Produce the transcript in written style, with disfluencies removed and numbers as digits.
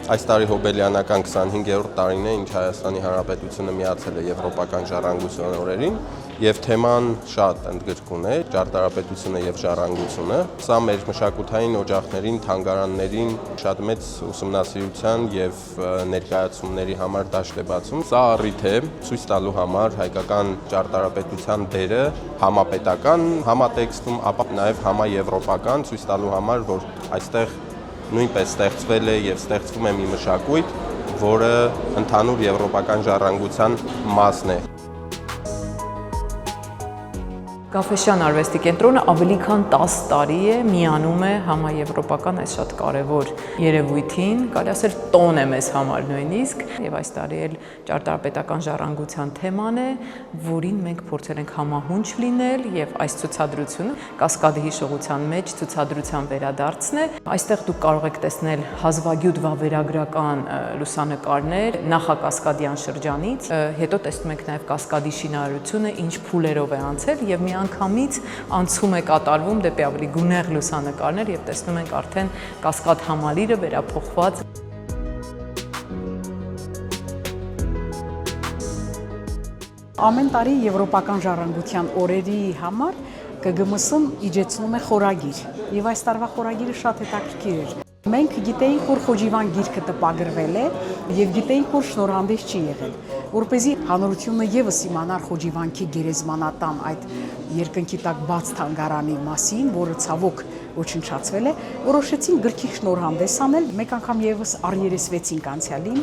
Այս տարի հոբելյանական 25-րդ տարին է, ինչ Հայաստանի Հանրապետությունը միացել է Եվրոպական ժառանգության օրերին, եւ թեման շատ ընդգրկուն է՝ ճարտարապետությունը եւ ժառանգությունը։ Սա մեր մշակութային օջախներին, թանգարաններին շատ մեծ ուսումնասիրության եւ ներկայացումների համար դաշտ է բացում։ Սա առիթ է ցույց տալու համար հայկական ճարտարապետության դերը համապետական համատեքստում, ապա նաեւ համաեվրոպական, ցույց տալու համար, որ այստեղ նույնպես ստեղծվել է եւ ստեղծվում է մի մշակույթ, որը ընդհանուր եվրոպական ժառանգության մասն է։ Գաֆէսյան արվեստի կենտրոնը ավելի քան 10 տարի է միանում է համաեվրոպական այս շատ կարևոր երևույթին, կարելի ասել տոն է մեզ համար նույնիսկ, եւ այս տարի էլ ճարտարապետական ժառանգության թեման է, որին մենք փորձել ենք համահունչ լինել եւ այս ցուցադրությունը Կասկադի հիշողության մեջ ցուցադրության վերադարձն է։ Այստեղ դուք կարող եք տեսնել հազվագյուտ վավերագրական լուսանկարներ նախակասկադյան շրջանից, հետո տեսնում եք նաեւ Կասկադի շինարարությունը ինչ փուլերով է անցել եւ միանգամից անցում է կատարվում դեպի ավելի գունեղ լուսանկարներ եւ տեսնում ենք արդեն Կասկադ համալիրը վերափոխված։ Ամեն տարի Եվրոպական ժառանգության օրերի համար ԿԳՄՍ-ն իջեցնում է խորագիր եւ այս տարվա խորագիրը շատ հետաքրքիր էր։ Մենք գիտեինք, որ Խոջիվան գիրքը տպագրվել է եւ գիտեինք, որ շնորհանդես չի եղել, որպեսզի հանրությունը եւս իմանար Խոջիվանքի գերեզմանատան այդ երկնքի տակ բաց թանգարանի մասին, որը ցավոք ոչնչացվել է, որոշեցինք գրքի շնորհանդես անել, մեկ անգամ եւս առերեսվեցինք անցյալին։